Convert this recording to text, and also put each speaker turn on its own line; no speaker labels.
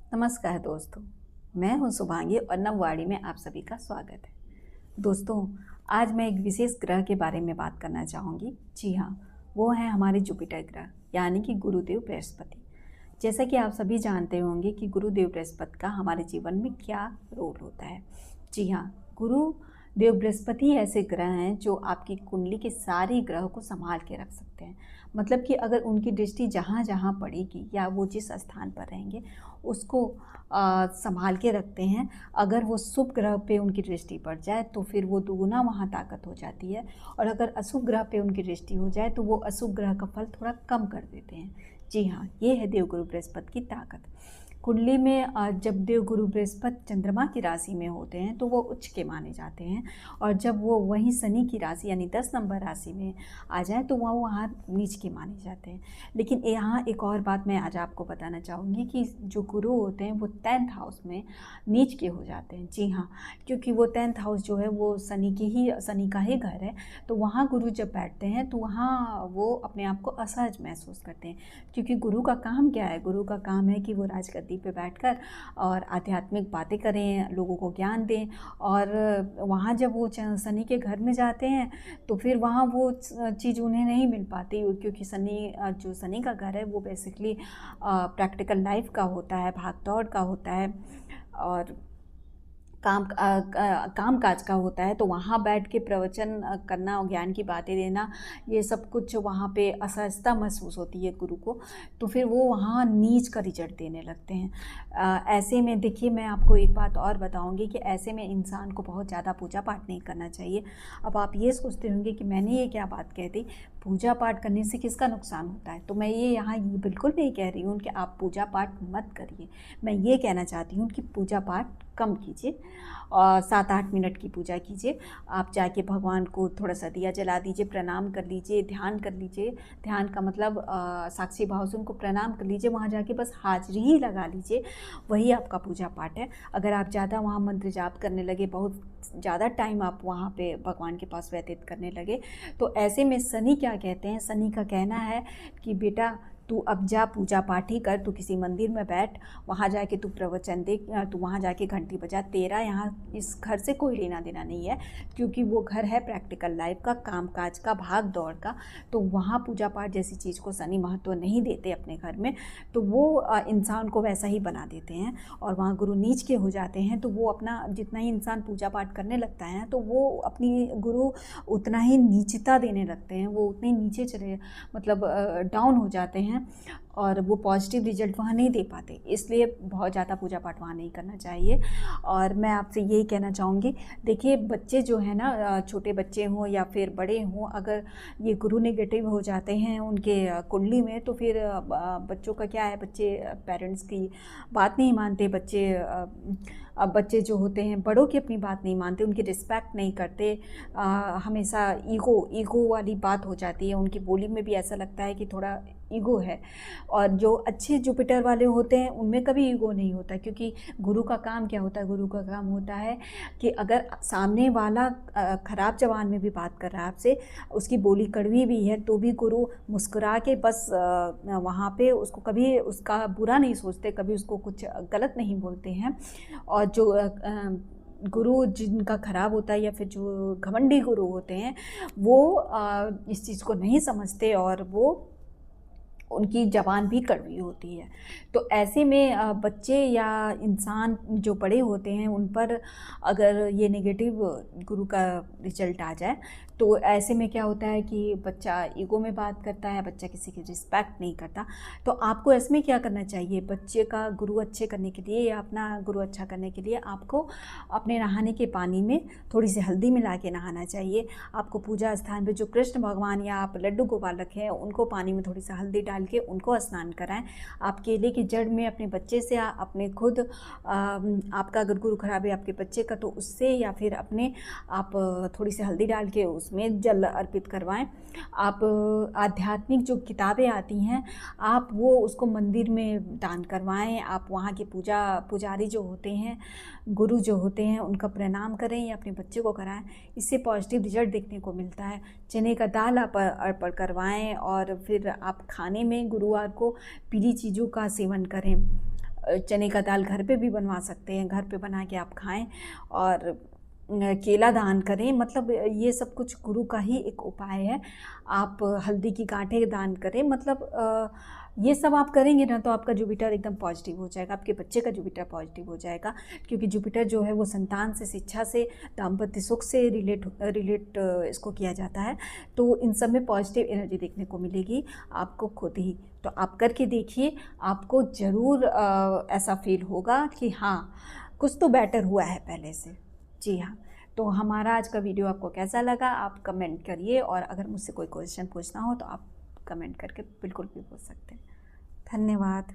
नमस्कार दोस्तों, मैं हूं शुभांगी और नववाणी में आप सभी का स्वागत है। दोस्तों, आज मैं एक विशेष ग्रह के बारे में बात करना चाहूँगी। जी हाँ, वो है हमारे जुपिटर ग्रह यानी कि गुरुदेव बृहस्पति। जैसा कि आप सभी जानते होंगे कि गुरुदेव बृहस्पति का हमारे जीवन में क्या रोल होता है। जी हाँ, गुरुदेव बृहस्पति ऐसे ग्रह हैं जो आपकी कुंडली के सारे ग्रह को संभाल के रख सकते हैं। मतलब कि अगर उनकी दृष्टि जहाँ जहाँ पड़ेगी या वो जिस स्थान पर रहेंगे उसको संभाल के रखते हैं। अगर वो शुभ ग्रह पे उनकी दृष्टि पड़ जाए तो फिर वो दुगुना वहाँ ताकत हो जाती है, और अगर अशुभ ग्रह पे उनकी दृष्टि हो जाए तो वो अशुभ ग्रह का फल थोड़ा कम कर देते हैं। जी हाँ, ये है देवगुरु बृहस्पति की ताकत। कुंडली में जब देवगुरु बृहस्पति चंद्रमा की राशि में होते हैं तो वो उच्च के माने जाते हैं, और जब वो वहीं शनि की राशि यानी 10 नंबर राशि में आ जाए तो वो वहाँ नीच के माने जाते हैं। लेकिन यहाँ एक और बात मैं आज आपको बताना चाहूँगी कि जो गुरु होते हैं वो 10th हाउस में नीच के हो जाते हैं। जी हाँ, क्योंकि वो 10th हाउस जो है वो शनि का ही घर है। तो वहाँ गुरु जब बैठते हैं तो वहाँ वो अपने आप को असहज महसूस करते हैं, क्योंकि गुरु का काम क्या है? गुरु का काम है कि वो राजगद्दी पे बैठकर और आध्यात्मिक बातें करें, लोगों को ज्ञान दें। और वहाँ जब वो शनि के घर में जाते हैं तो फिर वहाँ वो चीज़ उन्हें नहीं मिल पाती, क्योंकि जो शनि का घर है वो बेसिकली प्रैक्टिकल लाइफ का होता है, भाग दौड़ का होता है और काम काज का होता है। तो वहाँ बैठ के प्रवचन करना और ज्ञान की बातें देना, ये सब कुछ वहाँ पे असहजता महसूस होती है गुरु को। तो फिर वो वहाँ नीच का रिजल्ट देने लगते हैं। ऐसे में देखिए, मैं आपको एक बात और बताऊँगी कि ऐसे में इंसान को बहुत ज़्यादा पूजा पाठ नहीं करना चाहिए। अब आप ये सोचते होंगे कि मैंने ये क्या बात कह दी, पूजा पाठ करने से किसका नुकसान होता है? तो मैं ये बिल्कुल नहीं कह रही हूँ कि आप पूजा पाठ मत करिए। मैं ये कहना चाहती हूँ कि पूजा पाठ कम कीजिए और 7-8 मिनट की पूजा कीजिए। आप जाके भगवान को थोड़ा सा दिया जला दीजिए, प्रणाम कर लीजिए, ध्यान कर लीजिए। ध्यान का मतलब साक्षी भाव से उनको प्रणाम कर लीजिए, वहाँ जाके बस हाजिरी ही लगा लीजिए, वही आपका पूजा पाठ है। अगर आप ज़्यादा वहाँ मंत्र जाप करने लगे, बहुत ज़्यादा टाइम आप वहाँ पे भगवान के पास व्यतीत करने लगे, तो ऐसे में शनि क्या कहते हैं? शनि का कहना है कि बेटा तू अब जा पूजा पाठ ही कर, तू किसी मंदिर में बैठ, वहाँ जाके तू प्रवचन दे, तू वहाँ जाके घंटी बजा। तेरा यहाँ इस घर से कोई लेना देना नहीं है, क्योंकि वो घर है प्रैक्टिकल लाइफ का, काम काज का, भाग दौड़ का। तो वहाँ पूजा पाठ जैसी चीज़ को शनि महत्व नहीं देते अपने घर में। तो वो इंसान को वैसा ही बना देते हैं, और वहाँ गुरु नीच के हो जाते हैं। तो वो अपना जितना ही इंसान पूजा पाठ करने लगता है तो वो अपनी गुरु उतना ही नीचता देने लगते हैं, वो उतने नीचे चले मतलब डाउन हो जाते हैं, और वो पॉजिटिव रिजल्ट वहाँ नहीं दे पाते। इसलिए बहुत ज़्यादा पूजा पाठ वहाँ नहीं करना चाहिए। और मैं आपसे यही कहना चाहूँगी, देखिए बच्चे जो है ना, छोटे बच्चे हों या फिर बड़े हों, अगर ये गुरु नेगेटिव हो जाते हैं उनके कुंडली में, तो फिर बच्चों का क्या है, बच्चे पेरेंट्स की बात नहीं मानते। अब बच्चे जो होते हैं बड़ों की अपनी बात नहीं मानते, उनकी रिस्पेक्ट नहीं करते। हमेशा ईगो वाली बात हो जाती है, उनकी बोली में भी ऐसा लगता है कि थोड़ा ईगो है। और जो अच्छे जुपिटर वाले होते हैं उनमें कभी ईगो नहीं होता, क्योंकि गुरु का काम क्या होता है? गुरु का काम होता है कि अगर सामने वाला ख़राब जबान में भी बात कर रहा है आपसे, उसकी बोली कड़वी भी है, तो भी गुरु मुस्कुरा के बस वहाँ पे उसको कभी उसका बुरा नहीं सोचते, कभी उसको कुछ गलत नहीं बोलते हैं। और जो गुरु जिनका ख़राब होता है या फिर जो घमंडी गुरु होते हैं, वो इस चीज़ को नहीं समझते, और वो उनकी ज़बान भी कड़वी होती है। तो ऐसे में बच्चे या इंसान जो बड़े होते हैं उन पर अगर ये नेगेटिव गुरु का रिजल्ट आ जाए, तो ऐसे में क्या होता है कि बच्चा ईगो में बात करता है, बच्चा किसी की रिस्पेक्ट नहीं करता। तो आपको इसमें क्या करना चाहिए? बच्चे का गुरु अच्छे करने के लिए या अपना गुरु अच्छा करने के लिए आपको अपने नहाने के पानी में थोड़ी सी हल्दी मिला के नहाना चाहिए। आपको पूजा स्थान पे जो कृष्ण भगवान या आप लड्डू गोपाल रखे हैं उनको पानी में थोड़ी सी हल्दी डाल के उनको स्नान कराएं। आप केले की जड़ में अपने बच्चे से अपने खुद आपका अगर गुरु खराब है आपके बच्चे का, तो उससे या फिर अपने आप थोड़ी सी हल्दी डाल के उसमें जल अर्पित करवाएं। आप आध्यात्मिक जो किताबें आती हैं आप वो उसको मंदिर में दान करवाएं। आप वहाँ के पुजारी जो होते हैं, गुरु जो होते हैं, उनका प्रणाम करें या अपने बच्चे को कराएं। इससे पॉजिटिव रिजल्ट देखने को मिलता है। चने का दाल आप अर्पण करवाएं, और फिर आप खाने में गुरुवार को पीली चीज़ों का सेवन करें। चने का दाल घर पे भी बनवा सकते हैं, घर पे बना के आप खाएं। और केला दान करें, मतलब ये सब कुछ गुरु का ही एक उपाय है। आप हल्दी की गांठें दान करें, मतलब ये सब आप करेंगे ना तो आपका जुपिटर एकदम पॉजिटिव हो जाएगा, आपके बच्चे का जुपिटर पॉजिटिव हो जाएगा। क्योंकि जुपिटर जो है वो संतान से, शिक्षा से, दाम्पत्य सुख से रिलेट इसको किया जाता है। तो इन सब में पॉजिटिव एनर्जी देखने को मिलेगी आपको खुद ही। तो आप करके देखिए, आपको ज़रूर ऐसा फील होगा कि हाँ कुछ तो बेटर हुआ है पहले से। जी हाँ। तो हमारा आज का वीडियो आपको कैसा लगा आप कमेंट करिए, और अगर मुझसे कोई क्वेश्चन पूछना हो तो आप कमेंट करके बिल्कुल भी पूछ सकते हैं। धन्यवाद।